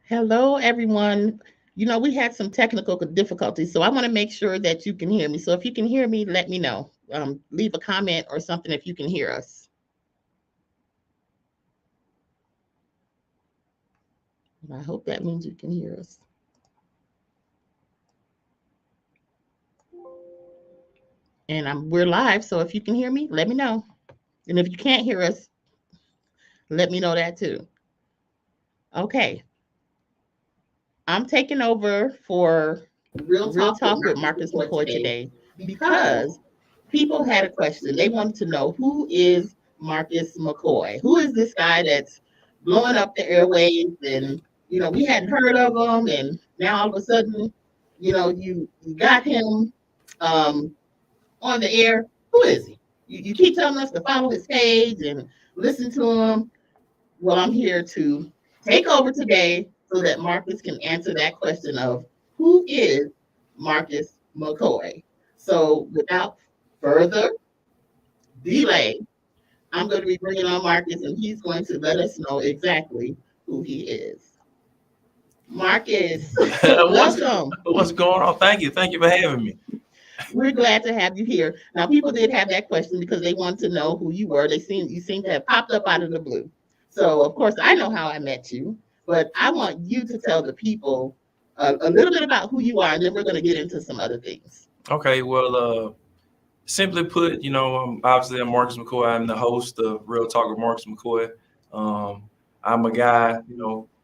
Hello, everyone. We had some technical difficulties, so I want to make sure that you can hear me. So if you can hear me, let me know. Leave a comment or something if you can hear us. I hope that means you can hear us. And we're live, so if you can hear me, let me know. And if you can't hear us, let me know that too. Okay. I'm taking over for Real Talk with Marcus McCoy today because people had a question. They wanted to know, who is Marcus McCoy? Who is this guy that's blowing up the airwaves? And we hadn't heard of him, and now all of a sudden, you got him on the air. Who is he? You keep telling us to follow his page and listen to him. Well, I'm here to take over today so that Marcus can answer that question of, who is Marcus McCoy? So without further delay, I'm going to be bringing on Marcus, and he's going to let us know exactly who he is. Marcus, welcome. What's going on? Thank you for having me. We're glad to have you here. Now, people did have that question because they want to know who you were. You seem to have popped up out of the blue. So, of course, I know how I met you, but I want you to tell the people a little bit about who you are, and then we're going to get into some other things. Okay, well, simply put, obviously I'm Marcus McCoy. I'm the host of Real Talk with Marcus McCoy. I'm a guy,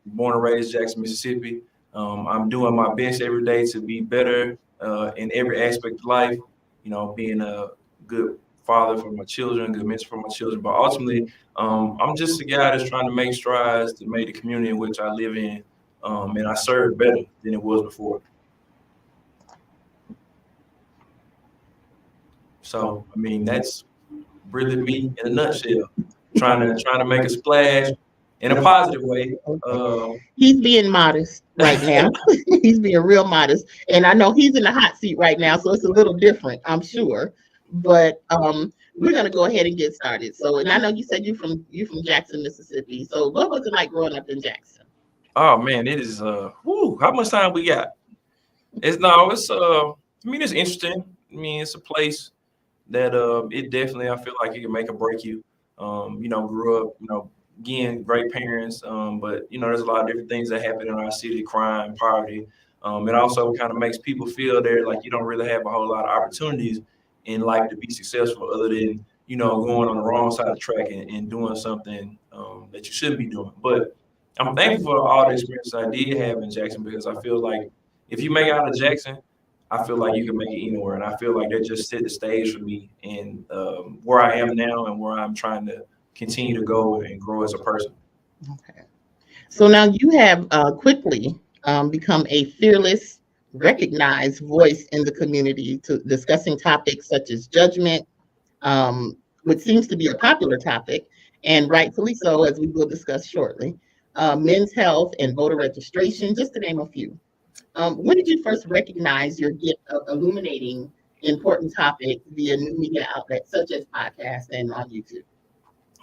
born and raised Jackson, Mississippi. I'm doing my best every day to be better in every aspect of life, being a good father for my children, good mentor for my children. But ultimately, I'm just a guy that's trying to make strides to make the community in which I live in, and I serve better than it was before. So, that's really me in a nutshell. Trying to make a splash in a positive way. He's being modest right now. He's being real modest, and I know he's in the hot seat right now, so it's a little different, I'm sure. But we're gonna go ahead and get started. So, and I know you said you're from Jackson, Mississippi. So, what was it like growing up in Jackson? Oh man, it is. How much time we got? It's interesting. It's a place that it definitely, I feel like it can make or break you. Grew up, again, great parents, but there's a lot of different things that happen in our city: crime, poverty. It also kind of makes people feel there like you don't really have a whole lot of opportunities in life to be successful, other than going on the wrong side of the track and doing something that you shouldn't be doing. But I'm thankful for all the experiences I did have in Jackson, because I feel like if you make it out of Jackson, I feel like you can make it anywhere. And I feel like that just set the stage for me in where I am now and where I'm trying to continue to go and grow as a person. Okay. So now you have quickly become a fearless, recognized voice in the community, to discussing topics such as judgment, which seems to be a popular topic, and rightfully so, as we will discuss shortly, men's health and voter registration, just to name a few. When did you first recognize your gift of illuminating important topics via new media outlets such as podcasts and on YouTube?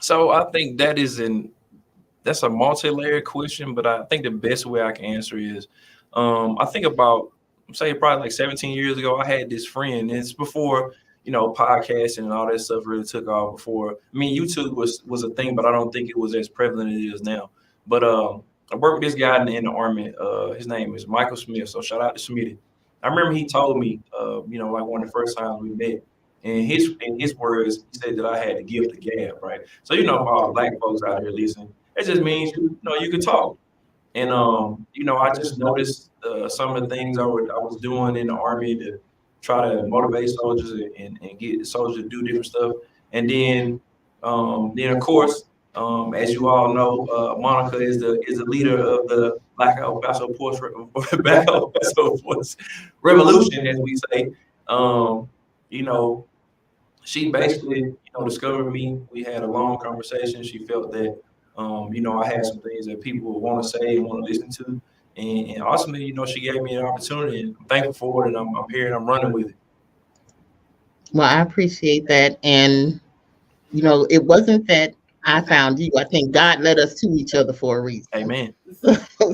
So I think that's a multi-layered question, but I think the best way I can answer is, I think about, say, probably like 17 years ago, I had this friend. It's before, podcasting and all that stuff really took off. Before, YouTube was a thing, but I don't think it was as prevalent as it is now. But I worked with this guy in the Army. His name is Michael Smith. So shout out to Smitty. I remember he told me, like one of the first times we met, and in his words, he said that I had the gift of gab, right? So for all the black folks out here listening, it just means you can talk. And I just noticed some of the things I was doing in the Army, try to motivate soldiers and get soldiers to do different stuff. And then of course, as you all know, Monica is the leader of the Black El Paso Force, Black El Paso Force Revolution, as we say. Um, you know, she basically, discovered me. We had a long conversation. She felt that, I had some things that people would want to say and want to listen to. And ultimately, she gave me an opportunity. And I'm thankful for it. And I'm here and I'm running with it. Well, I appreciate that. And, it wasn't that I found you. I think God led us to each other for a reason. Amen.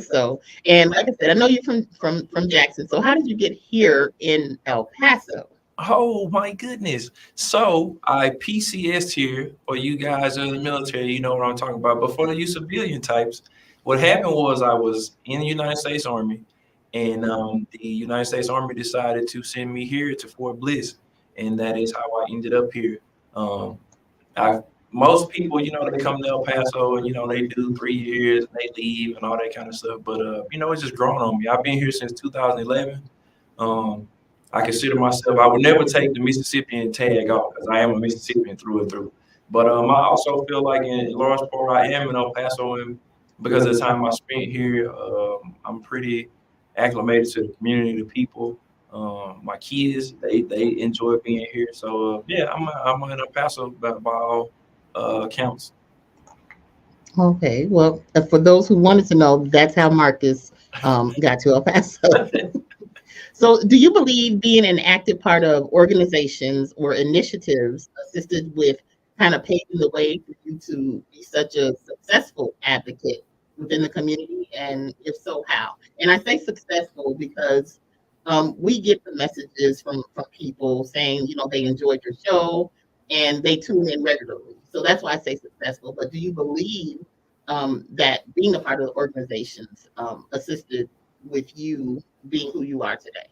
So, and like I said, I know you're from Jackson. So how did you get here in El Paso? Oh my goodness. So I PCS'd here for you guys in the military, you know what I'm talking about. But for you civilian types, what happened was I was in the United States Army, and the United States Army decided to send me here to Fort Bliss, and that is how I ended up here. Um, I Most people, they come to El Paso and they do 3 years and they leave and all that kind of stuff. But it's just grown on me. I've been here since 2011. Um, I consider myself. I would never take the Mississippian tag off because I am a Mississippian through and through. But I also feel like in large part I am an El Paso, and because of the time I spent here, I'm pretty acclimated to the community, the people. My kids, they enjoy being here. So yeah, I'm an El Paso by all accounts. Okay. Well, for those who wanted to know, that's how Marcus got to El Paso. So, do you believe being an active part of organizations or initiatives assisted with kind of paving the way for you to be such a successful advocate within the community? And if so, how? And I say successful because we get the messages from people saying, they enjoyed your show and they tune in regularly. So that's why I say successful. But do you believe that being a part of the organizations assisted with you being who you are today?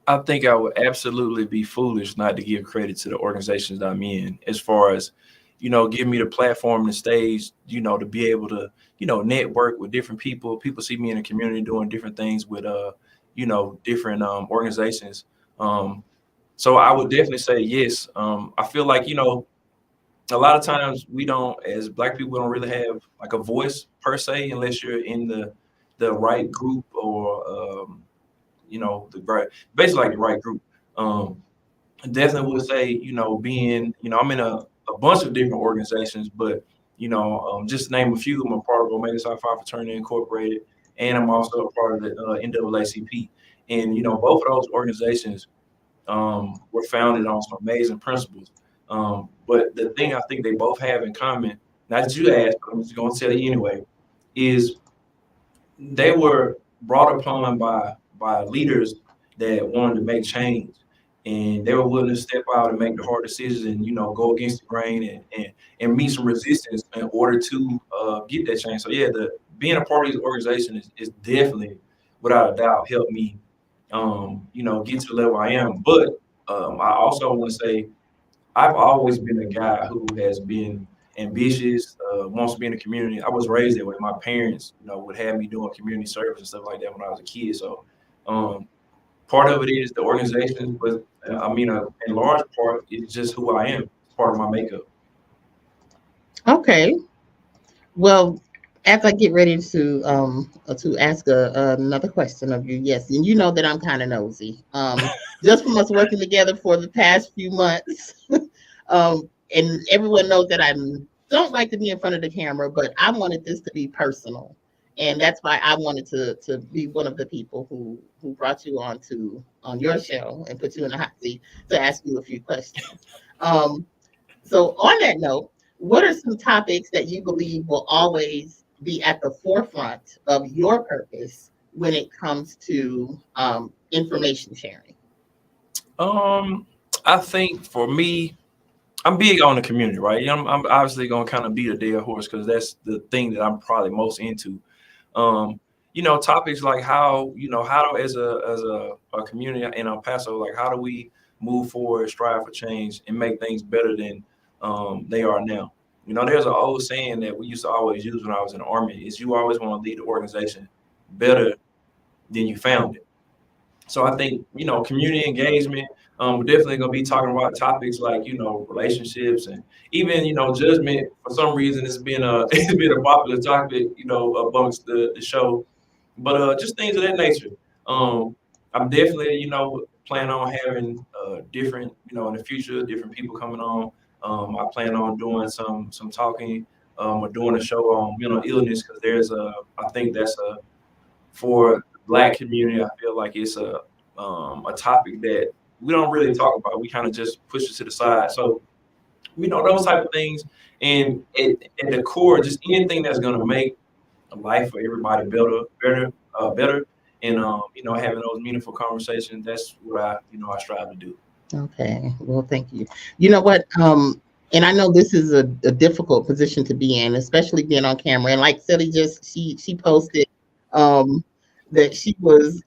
I think I would absolutely be foolish not to give credit to the organizations that I'm in, as far as, give me the platform and the stage, to be able to, network with different people. People see me in the community doing different things with, different organizations. Um, so I would definitely say yes. I feel like, a lot of times we don't, as Black people, don't really have like a voice per se, unless you're in the right group or, the right, basically like the right group. Um, I definitely would say, being, I'm in a bunch of different organizations, but, just to name a few, I'm a part of Omega Psi Phi Fraternity Incorporated, and I'm also a part of the NAACP. And, both of those organizations were founded on some amazing principles. But the thing I think they both have in common, not that you asked, but I'm just going to tell you anyway, is they were brought upon by leaders that wanted to make change, and they were willing to step out and make the hard decisions and go against the grain and meet some resistance in order to get that change. So yeah, the being a part of this organization is definitely without a doubt helped me get to the level I am. But I also want to say I've always been a guy who has been ambitious, wants to be in the community. I was raised that way. My parents, would have me doing community service and stuff like that when I was a kid. So, um, part of it is the organization, but in large part, it's just who I am. It's part of my makeup. Okay. Well, as I get ready to ask another question of you, yes, and you know that I'm kind of nosy. Just from us working together for the past few months, and everyone knows that I don't like to be in front of the camera, but I wanted this to be personal, and that's why I wanted to be one of the people who brought you on your show and put you in the hot seat to ask you a few questions. Um, so, on that note, what are some topics that you believe will always be at the forefront of your purpose when it comes to information sharing? Um, I think for me, I'm big on the community, right? I'm obviously gonna kind of beat a dead horse because that's the thing that I'm probably most into. Um, topics like how as a community in El Paso, like how do we move forward, strive for change, and make things better than they are now. There's an old saying that we used to always use when I was in the Army: is you always want to lead the organization better than you found it. So I think, community engagement. We're definitely going to be talking about topics like, relationships, and even, judgment. For some reason, it's been a it's been a popular topic, amongst the show. But just things of that nature. Um, I'm definitely, planning on having different, in the future, different people coming on. I plan on doing some talking, or doing a show on mental illness, because I think that's for the Black community. I feel like it's a topic that we don't really talk about. We kind of just push it to the side. So, those type of things, and at the core, just anything that's gonna make life for everybody better, and having those meaningful conversations. That's what I strive to do. Okay. Well, thank you. You know what? And I know this is a difficult position to be in, especially being on camera. And like Silly just she posted um that she was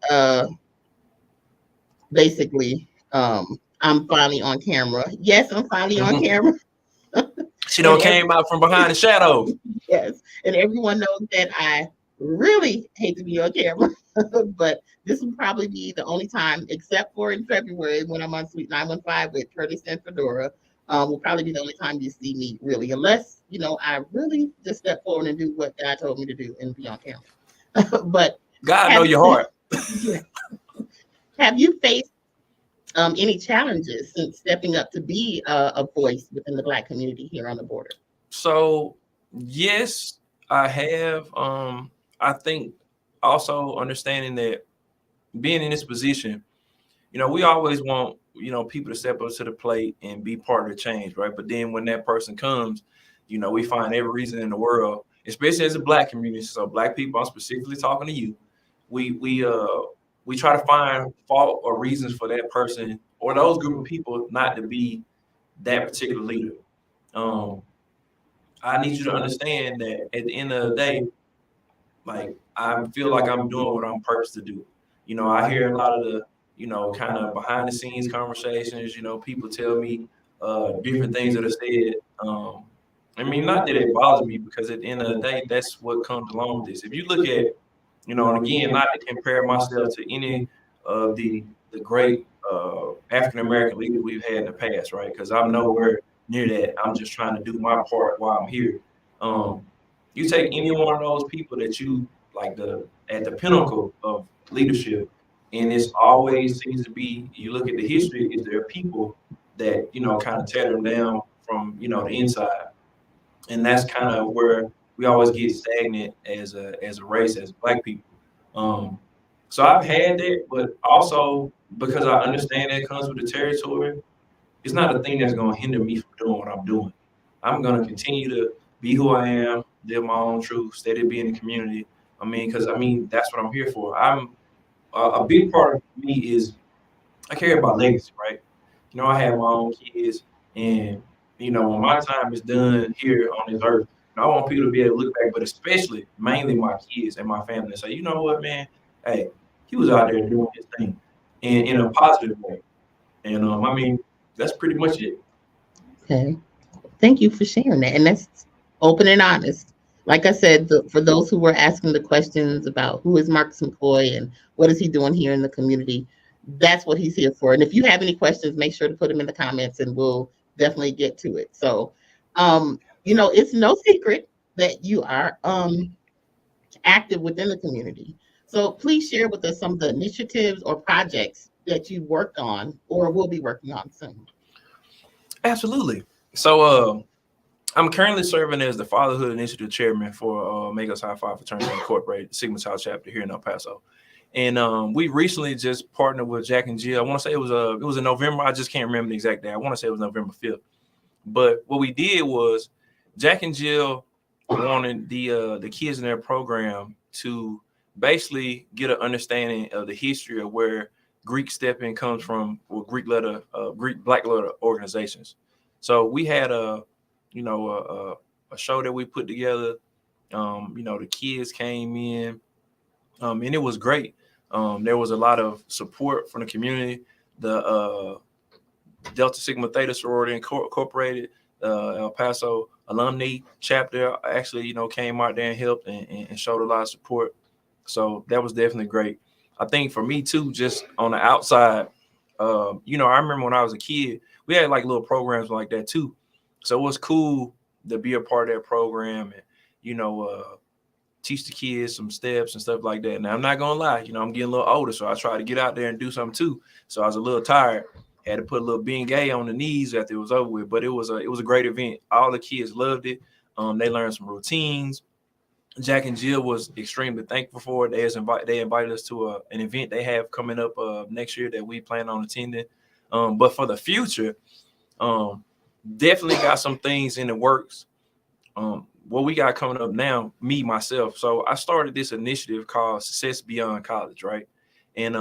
basically I'm finally on camera. Yes, I'm finally on camera. She And don't came out from behind the shadows. yes, and everyone knows that I really hate to be on camera, but this will probably be the only time, except for in February when I'm on Suite 915 with Curtis and Fedora. Will probably be the only time you see me really, unless I really just step forward and do what God told me to do and be on camera. But God know have your heart. yeah, have you faced any challenges since stepping up to be a voice within the Black community here on the border? So yes, I have. I think also understanding that being in this position, we always want, people to step up to the plate and be part of the change, right? But then when that person comes, we find every reason in the world, especially as a Black community. So Black people, I'm specifically talking to you. We try to find fault or reasons for that person or those group of people not to be that particular leader. Um, I need you to understand that at the end of the day, like, I feel like I'm doing what I'm purposed to do. I hear a lot of the, kind of behind the scenes conversations. People tell me different things that are said. I mean, not that it bothers me, because at the end of the day, that's what comes along with this. If you look at, and again, not to compare myself to any of the great African American leaders we've had in the past, right? Because I'm nowhere near that. I'm just trying to do my part while I'm here. Um, you take any one of those people that you like, the at the pinnacle of leadership, and it's always seems to be. You look at the history, is there people that kind of tear them down from the inside, and that's kind of where we always get stagnant as a race, as Black people. Um, so I've had that, but also because I understand that comes with the territory, it's not a thing that's going to hinder me from doing what I'm doing. I'm going to continue to be who I am, live my own truth, steady be in the community. I mean, because that's what I'm here for. I'm a big part of me is I care about legacy, right? I have my own kids, and when my time is done here on this earth, I want people to be able to look back, but especially mainly my kids and my family, and say, you know what, man, hey, he was out there doing his thing, in a positive way, and that's pretty much it. Okay. Thank you for sharing that. And that's open and honest. Like I said, for those who were asking the questions about who is Marcus McCoy and what is he doing here in the community, that's what he's here for. And if you have any questions, make sure to put them in the comments and we'll definitely get to it. So, it's no secret that you are active within the community. So please share with us some of the initiatives or projects that you worked on or will be working on soon. Absolutely. So, I'm currently serving as the Fatherhood Initiative Chairman for Make Us High Five Fraternity Incorporated, Sigma Tau chapter here in El Paso. And we recently just partnered with Jack and Jill. I want to say it was in November. I just can't remember the exact day. I want to say it was November 5th. But what we did was Jack and Jill wanted the kids in their program to basically get an understanding of the history of where Greek stepping comes from, or Greek Black letter organizations. So we had a show that we put together. The kids came in, and it was great. There was a lot of support from the community. The Delta Sigma Theta Sorority Incorporated, El Paso alumni chapter actually, came out there and helped and showed a lot of support. So that was definitely great. I think for me too, just on the outside, I remember when I was a kid, we had like little programs like that too. So it was cool to be a part of that program and, you know, teach the kids some steps and stuff like that. Now I'm not gonna lie, I'm getting a little older, so I try to get out there and do something too. So I was a little tired. Had to put a little being gay on the knees after it was over with, but it was a great event. All the kids loved it. They learned some routines. Jack and Jill was extremely thankful for it. They invited us to an event they have coming up next year that we plan on attending. But for the future, um, definitely got some things in the works. What we got coming up now, me myself. So I started this initiative called Success Beyond College, right? And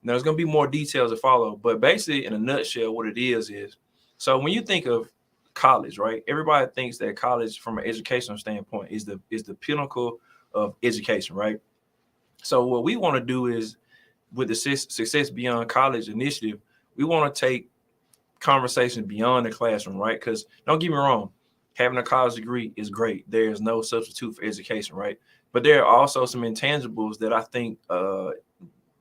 there's gonna be more details to follow. But basically, in a nutshell, what it is so when you think of college, right? Everybody thinks that college, from an educational standpoint, is the pinnacle of education, right? So what we want to do is with the Success Beyond College initiative, we want to take conversations beyond the classroom, right? Because don't get me wrong, having a college degree is great. There is no substitute for education, right? But there are also some intangibles that I think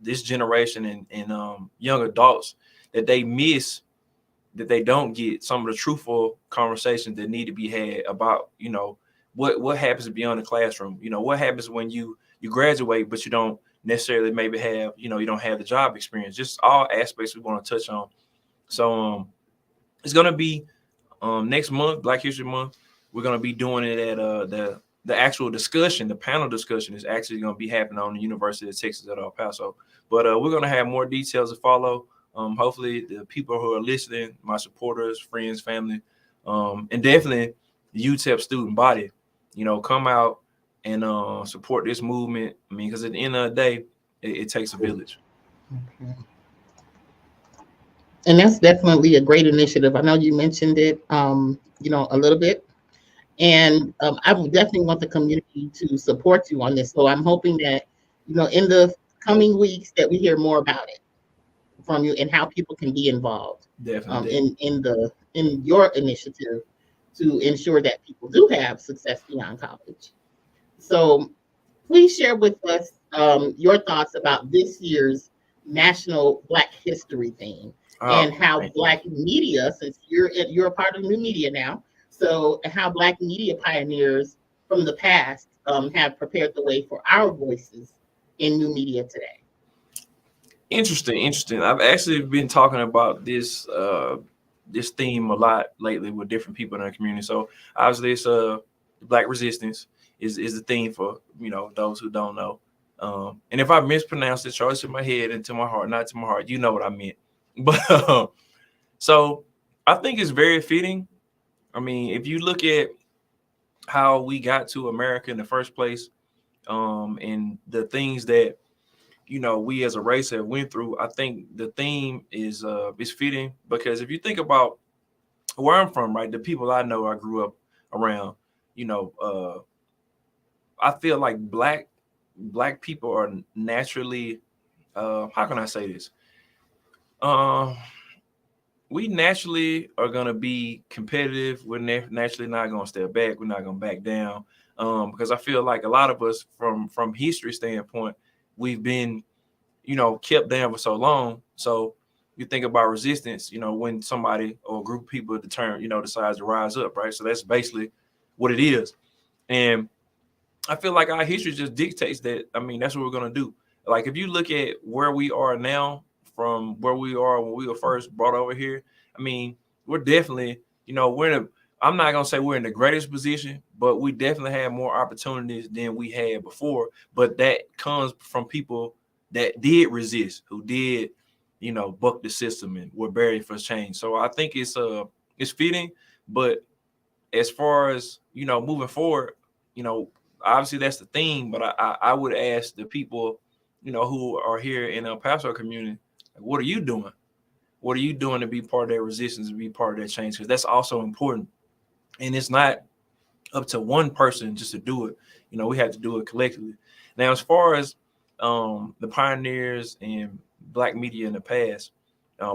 this generation and young adults that they miss, that they don't get some of the truthful conversations that need to be had about, what happens beyond the classroom. What happens when you graduate, but you don't necessarily maybe have, you don't have the job experience. Just all aspects we want to touch on. So it's gonna be next month, Black History Month. We're gonna be doing it at the actual discussion, the panel discussion is actually gonna be happening on the University of Texas at El Paso. But we're gonna have more details to follow. Hopefully, the people who are listening, my supporters, friends, family, and definitely the UTEP student body, come out and support this movement. I mean, because at the end of the day, it takes a village. Okay. And that's definitely a great initiative. I know you mentioned it, a little bit, and I would definitely want the community to support you on this. So I'm hoping that, in the coming weeks, that we hear more about it from you and how people can be involved Definitely, in your initiative to ensure that people do have success beyond college. So please share with us your thoughts about this year's National Black History theme oh, and how man. Black media, since you're a part of new media now, so how Black media pioneers from the past have prepared the way for our voices in new media today. Interesting, interesting. I've actually been talking about this theme a lot lately with different people in our community. So obviously, it's Black resistance is the theme for those who don't know. And if I mispronounce it, charge to my head and to my heart, not to my heart. You know what I meant. But so I think it's very fitting. I mean, if you look at how we got to America in the first place, and the things that we as a race have went through, I think the theme is fitting because if you think about where I'm from, right, the people I know I grew up around, you know, I feel like black people are naturally, how can I say this? Uh, we naturally are gonna be competitive. We're naturally not gonna step back. We're not gonna back down, because I feel like a lot of us, from history standpoint, we've been kept down for so long. So you think about resistance, when somebody or a group of people decides to rise up, right? So that's basically what it is. And I feel like our history just dictates that. I mean, that's what we're gonna do. Like if you look at where we are now from where we are when we were first brought over here, I mean, we're definitely, we're in a, I'm not gonna say we're in the greatest position, but we definitely have more opportunities than we had before. But that comes from people that did resist, who did, buck the system and were buried for change. So I think it's fitting, but as far as moving forward, you know, obviously that's the theme. But I would ask the people, who are here in El Paso community, like, what are you doing? What are you doing to be part of that resistance, to be part of that change? Because that's also important, and it's not up to one person just to do it. We have to do it collectively. Now, as far as the pioneers and Black media in the past,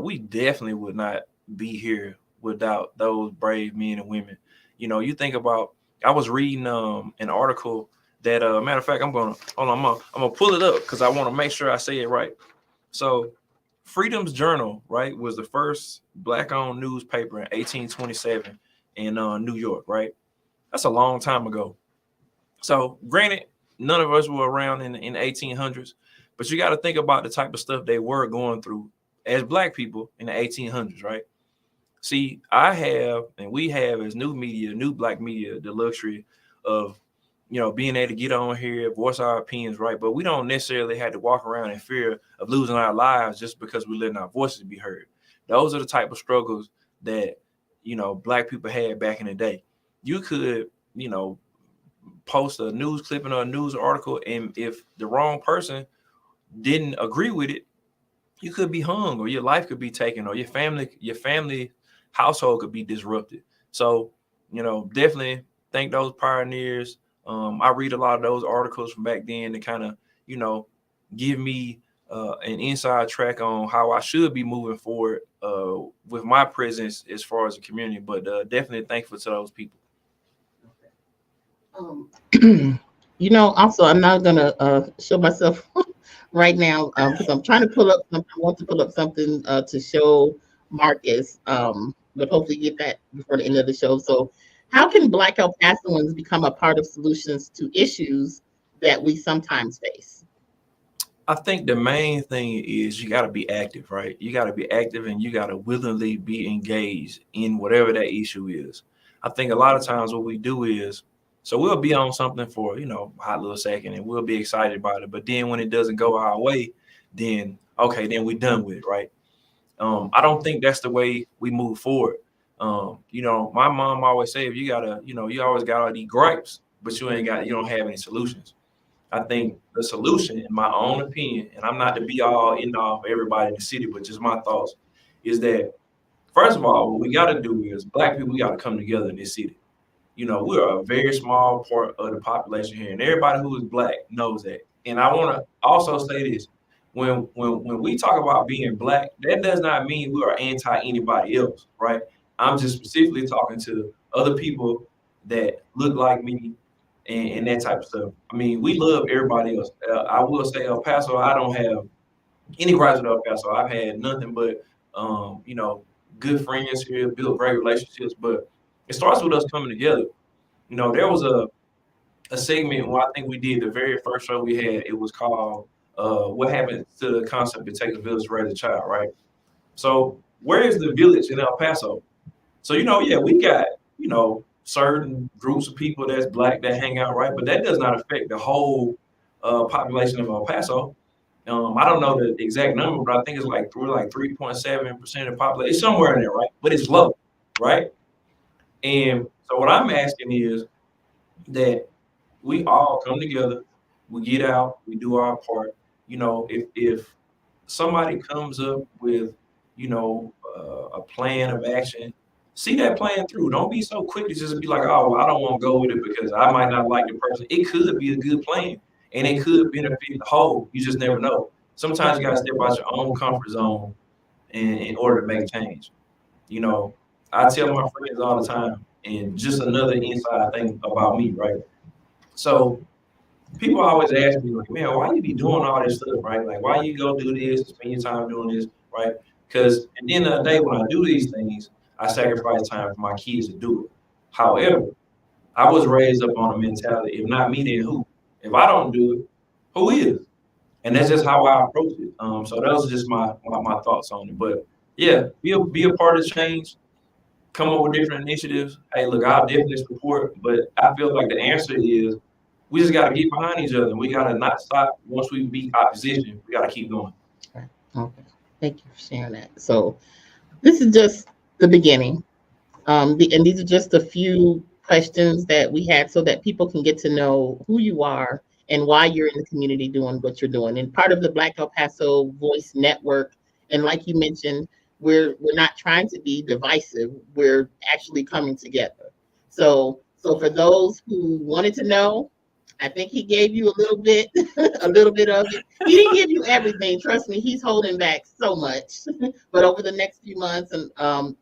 we definitely would not be here without those brave men and women. You think about. I was reading an article that matter of fact, I'm gonna hold on, I'm gonna pull it up because I want to make sure I say it right. So Freedom's Journal, right, was the first black-owned newspaper in 1827 in New York, right? That's a long time ago. So, granted, none of us were around in the 1800s, but you got to think about the type of stuff they were going through as black people in the 1800s, right? See, I have, and we have as new media, new black media, the luxury of, being able to get on here, voice our opinions, right? But we don't necessarily have to walk around in fear of losing our lives just because we're letting our voices be heard. Those are the type of struggles that, black people had back in the day. You could, you know, post a news clipping or a news article, and if the wrong person didn't agree with it, you could be hung, or your life could be taken, or your family household could be disrupted. So, definitely thank those pioneers. I read a lot of those articles from back then to kind of, you know, give me an inside track on how I should be moving forward with my presence as far as the community. But definitely thankful to those people. Um, also, I'm not gonna show myself right now because I'm trying to pull up. I want to pull up something to show Marcus, but hopefully get that before the end of the show. So, how can Black El Pasoans become a part of solutions to issues that we sometimes face? I think the main thing is you got to be active, right? You got to be active and you got to willingly be engaged in whatever that issue is. I think a lot of times what we do is, so we'll be on something for, a hot little second and we'll be excited about it. But then when it doesn't go our way, then, okay, then we're done with it, right? I don't think that's the way we move forward. My mom always say, if you gotta, you always got all these gripes, but you don't have any solutions. I think the solution, in my own opinion, and I'm not the be all end all for everybody in the city, but just my thoughts, is that first of all, what we got to do is black people, we got to come together in this city. We're a very small part of the population here, and everybody who is black knows that. And I want to also say this: when we talk about being black, that does not mean we are anti anybody else, right? I'm just specifically talking to other people that look like me and that type of stuff. I mean, we love everybody else. I will say El Paso, I don't have any gripes with El Paso. I've had nothing but, good friends here, built great relationships. But it starts with us coming together. There was a segment where I think we did the very first show we had. It was called "What Happened to the Concept It Takes a Village to Raise a Child," right? So where is the village in El Paso? So, yeah, we got, certain groups of people that's black that hang out, right? But that does not affect the whole population of El Paso. I don't know the exact number, but I think it's like 3.7% of the population. It's somewhere in there, right? But it's low, right? And so what I'm asking is that we all come together, we get out, we do our part. If somebody comes up with, a plan of action, see that plan through. Don't be so quick to just be like, oh, well, I don't want to go with it because I might not like the person. It could be a good plan and it could benefit the whole. You just never know. Sometimes you got to step out your own comfort zone in order to make change. You know, I tell my friends all the time, and just another inside thing about me, right? So people always ask me, like, man, why you be doing all this stuff, right? Like, why you go do this, spend your time doing this, right? Because at the end of the day, when I do these things, I sacrifice time for my kids to do it. However, I was raised up on a mentality, if not me, then who? If I don't do it, who is? And that's just how I approach it. So those are just my thoughts on it. But yeah, be a part of change, come up with different initiatives. Hey, look, I'll definitely support, but I feel like the answer is we just got to get behind each other. We got to not stop once we beat opposition. We got to keep going. Right. Okay. Thank you for sharing that. So this is just the beginning. And these are just a few questions that we had so that people can get to know who you are and why you're in the community doing what you're doing. And part of the Black El Paso Voice Network, and like you mentioned, we're not trying to be divisive. We're actually coming together. So for those who wanted to know, I think he gave you a little bit, a little bit of it. He didn't give you everything. Trust me, he's holding back so much. But over the next few months, and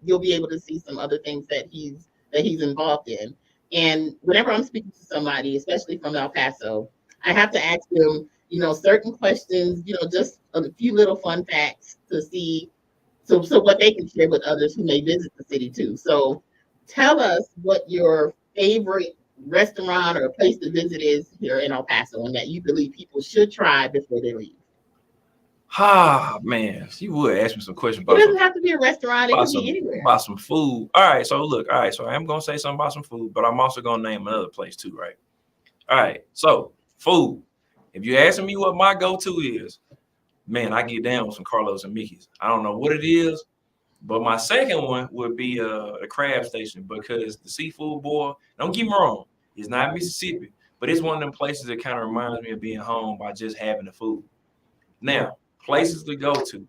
you'll be able to see some other things that he's involved in. And whenever I'm speaking to somebody, especially from El Paso, I have to ask them, certain questions, just a few little fun facts to see, so what they can share with others who may visit the city too. So tell us what your favorite restaurant or place to visit is here in El Paso, and that you believe people should try before they leave. Ah, man, you would ask me some questions It doesn't have to be a restaurant, it could be anywhere. about some food. All right, so look, all right, so I am gonna say something about some food, but I'm also gonna name another place too, right? All right, so food. If you're asking me what my go-to is, man, I get down with some Carlos and Mickey's. I don't know what it is, but my second one would be the crab station because the seafood boil, don't get me wrong, it's not Mississippi, but it's one of them places that kind of reminds me of being home by just having the food. Now, places to go to.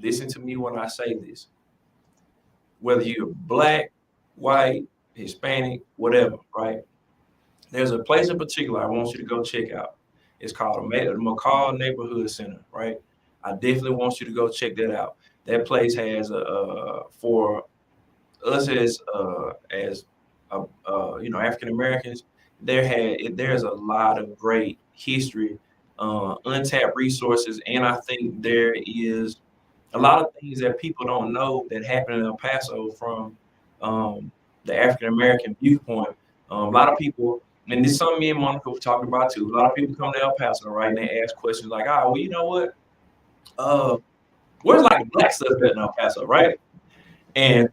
Listen to me when I say this. Whether you're black, white, Hispanic, whatever, right? There's a place in particular I want you to go check out. It's called the McCall Neighborhood Center, right? I definitely want you to go check that out. That place has for us as African Americans, there's a lot of great history, untapped resources, and I think there is a lot of things that people don't know that happen in El Paso from the African American viewpoint. A lot of people, and this is something me and Monica were talking about too. A lot of people come to El Paso, right, and they ask questions like, "Ah, well, you know what? Uh, where's like the black stuff at in El Paso, right?" And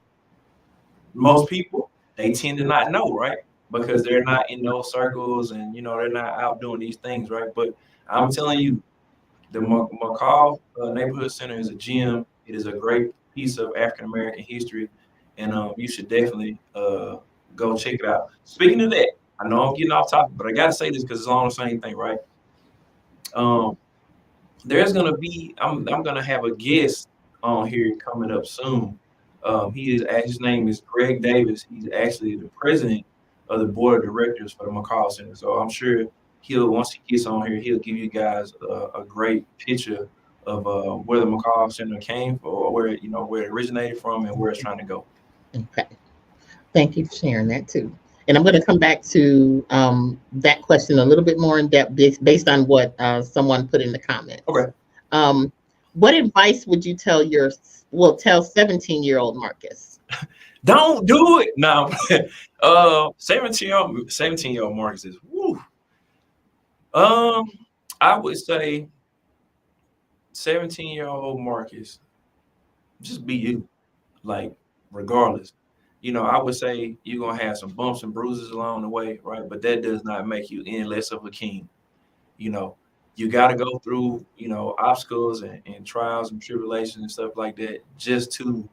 most people they tend to not know, right? Because they're not in those circles and they're not out doing these things, right? But I'm telling you, the McCall Neighborhood Center is a gem. It is a great piece of African American history, and you should definitely go check it out. Speaking of that, I know I'm getting off topic, but I gotta say this because it's all the same thing, right? Um, there's gonna be I'm gonna have a guest on here coming up soon. His name is Greg Davis. He's actually the president of the board of directors for the McCall Center. So I'm sure he'll once he gets on here, he'll give you guys a great picture of where the McCall Center came from, or where it originated from, and where it's trying to go. Okay. Thank you for sharing that too. And I'm going to come back to that question a little bit more in depth based on what someone put in the comments. Okay. What advice would you tell 17-year-old Marcus? Don't do it. No. 17-year-old Marcus is woo. I would say 17-year-old Marcus, just be you. Like, regardless. I would say you're gonna have some bumps and bruises along the way, right? But that does not make you any less of a king. You know, you gotta go through, obstacles and trials and tribulations and stuff like that just to,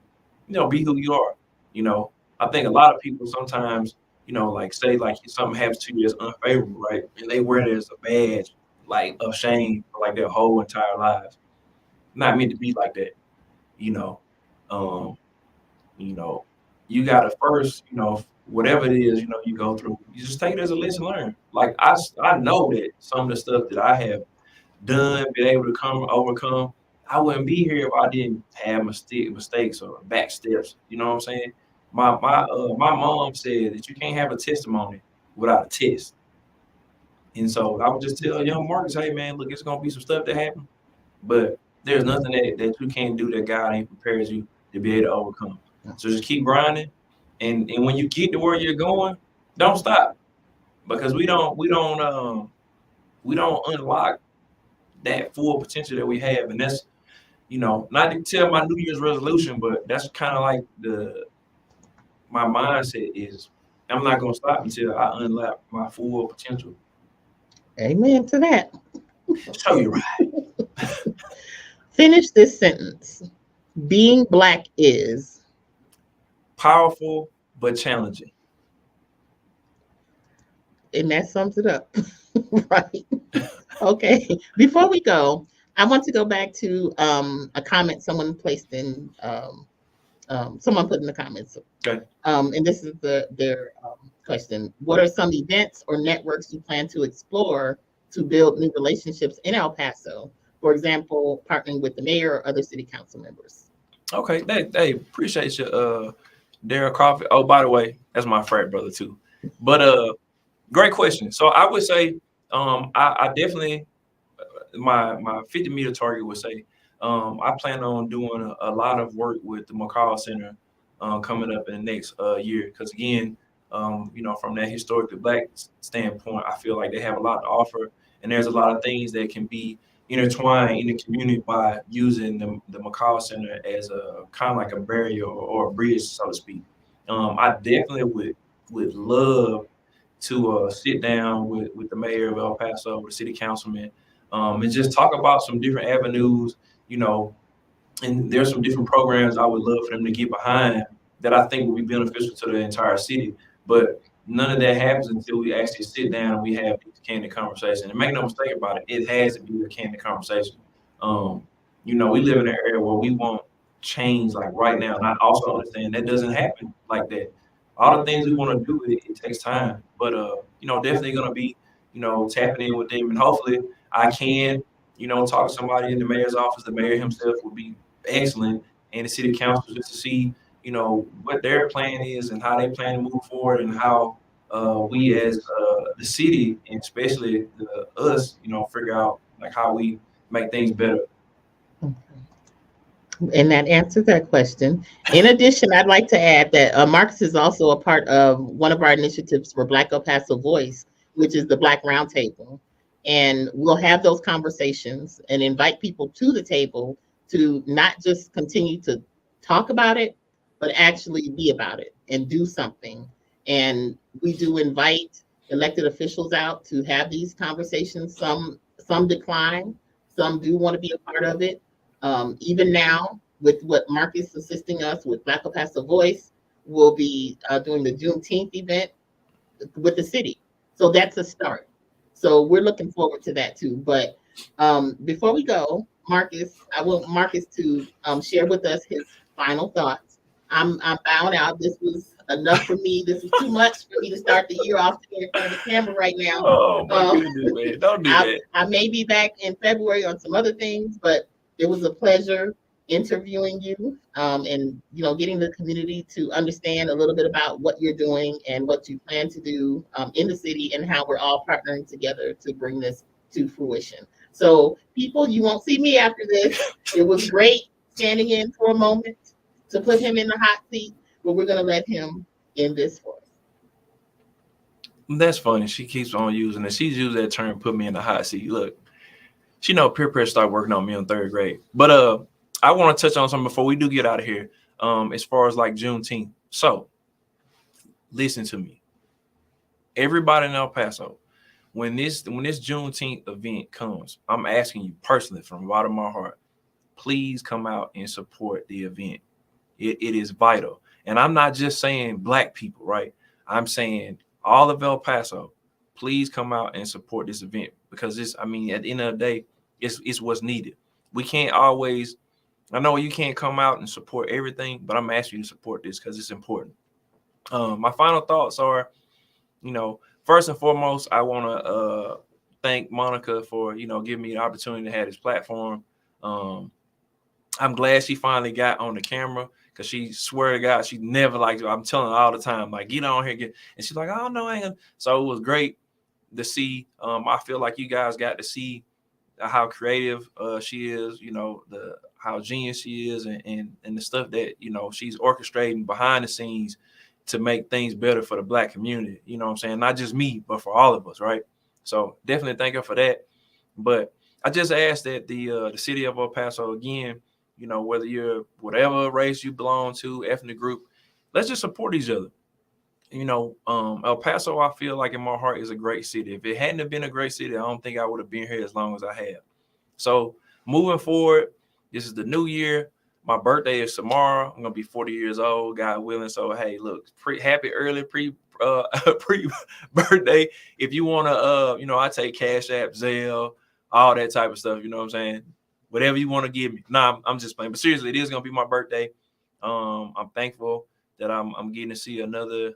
be who you are. You know, I think a lot of people sometimes, like say like something happens to you that's unfavorable, right? And they wear it as a badge, like of shame for like their whole entire lives. Not meant to be like that, you know. Um, you know, you gotta first, whatever it is, you go through, you just take it as a lesson learned. Like I know that some of the stuff that I have done, been able to overcome, I wouldn't be here if I didn't have mistakes or back steps. You know what I'm saying? My mom said that you can't have a testimony without a test. And so I would just tell young Marcus, hey man, look, it's gonna be some stuff that happen, but there's nothing that you can't do that God ain't prepares you to be able to overcome. So just keep grinding, and when you get to where you're going, don't stop because we don't unlock that full potential that we have, and that's not to tell my New Year's resolution, but that's kind of like my mindset is I'm not gonna stop until I unlock my full potential. Amen to that. Show you right. Finish this sentence. Being black is Powerful but challenging. and that sums it up. Right. Okay. Before we go, I want to go back to a comment someone placed in someone put in the comments. Okay. And this is their question. What are some events or networks you plan to explore to build new relationships in El Paso? For example, partnering with the mayor or other city council members. Okay. They appreciate you, Daryl Coffee. Oh, by the way, that's my frat brother too. But great question. So I would say I definitely my 50-meter target would say I plan on doing a lot of work with the McCall Center coming up in the next year. Because again, from that historically black standpoint, I feel like they have a lot to offer, and there's a lot of things that can be intertwined in the community by using the McCall Center as a kind of like a barrier or a bridge, so to speak. I definitely would love to sit down with the mayor of El Paso, with the city councilman, and just talk about some different avenues, you know, and there's some different programs I would love for them to get behind that I think will be beneficial to the entire city. But none of that happens until we actually sit down and we have these candid conversations. And make no mistake about it, it has to be a candid conversation. Um, we live in an area where we want change like right now. And I also understand that doesn't happen like that. All the things we want to do, it takes time. But definitely gonna be, tapping in with them, and hopefully I can, talk to somebody in the mayor's office. The mayor himself will be excellent, and the city council, just to see what their plan is and how they plan to move forward, and how we as the city, and especially us, figure out like how we make things better. And that answers that question. In addition, I'd like to add that Marcus is also a part of one of our initiatives for Black El Paso Voice, which is the Black Roundtable. And we'll have those conversations and invite people to the table to not just continue to talk about it, but actually be about it and do something. And we do invite elected officials out to have these conversations. Some decline, some do want to be a part of it. Even now, with what Marcus assisting us with Black El Paso Voice, we'll be doing the Juneteenth event with the city. So that's a start. So we're looking forward to that too. But before we go, Marcus, I want Marcus to share with us his final thoughts. I'm bowing out. This was enough for me. This is too much for me to start the year off here in front of the camera right now. Oh my goodness, man! Don't do that. I may be back in February on some other things, but it was a pleasure interviewing you, and getting the community to understand a little bit about what you're doing and what you plan to do in the city, and how we're all partnering together to bring this to fruition. So people, you won't see me after this. It was great standing in for a moment to put him in the hot seat, but we're going to let him in this for us. That's funny. She keeps on using it. She's used that term, "put me in the hot seat." Look, she peer pressure started working on me in third grade. But I want to touch on something before we do get out of here. As far as like Juneteenth. So listen to me. Everybody in El Paso, when this Juneteenth event comes, I'm asking you personally from the bottom of my heart, please come out and support the event. It is vital. And I'm not just saying black people, right? I'm saying all of El Paso, please come out and support this event, because at the end of the day, it's what's needed. We can't always, I know you can't come out and support everything, but I'm asking you to support this because it's important. My final thoughts are, first and foremost, I want to thank Monica for, giving me the opportunity to have this platform. I'm glad she finally got on the camera, because she swear to God, she never liked it. I'm telling her all the time, like, get on here, and she's like, oh no, I ain't. So it was great to see. I feel like you guys got to see how creative she is, how genius she is, and the stuff that she's orchestrating behind the scenes to make things better for the black community. You know what I'm saying? Not just me, but for all of us, right? So definitely thank her for that. But I just ask that the city of El Paso, again, whether you're whatever race you belong to, ethnic group, let's just support each other. El Paso, I feel like in my heart, is a great city. If it hadn't have been a great city, I don't think I would have been here as long as I have. So moving forward, this is the new year. My birthday is tomorrow. I'm gonna be 40 years old, God willing. So hey, look, happy early pre birthday. If you wanna, I take Cash App, Zelle, all that type of stuff. You know what I'm saying? Whatever you want to give me. Nah, I'm just playing. But seriously, it is gonna be my birthday. I'm thankful that I'm getting to see another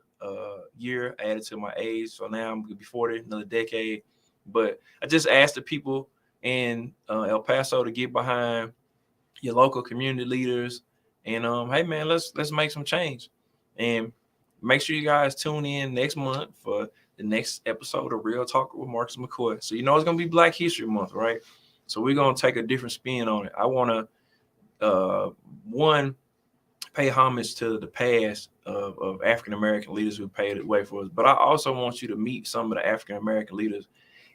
year added to my age. So now I'm gonna be 40, another decade. But I just asked the people in El Paso to get behind your local community leaders, and hey man, let's make some change. And make sure you guys tune in next month for the next episode of Real Talk with Marcus McCoy. So you know it's gonna be Black History Month, right? So we're gonna take a different spin on it. I wanna one pay homage to the past of African American leaders who paved the way for us, but I also want you to meet some of the African American leaders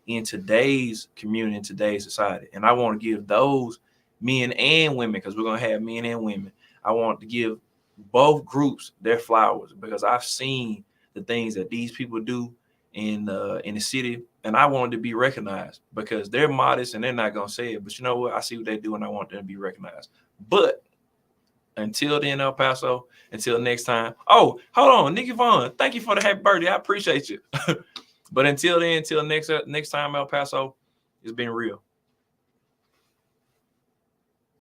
in today's community, in today's society. And I want to give those men and women, because we're going to have men and women, I want to give both groups their flowers, because I've seen the things that these people do in the city, and I want to be recognized because they're modest and they're not going to say it. But you know what? I see what they do, and I want them to be recognized. But until then, El Paso, until next time. Oh, hold on, Nikki Vaughn, thank you for the happy birthday. I appreciate you. But until then, until next time, El Paso, it's been real.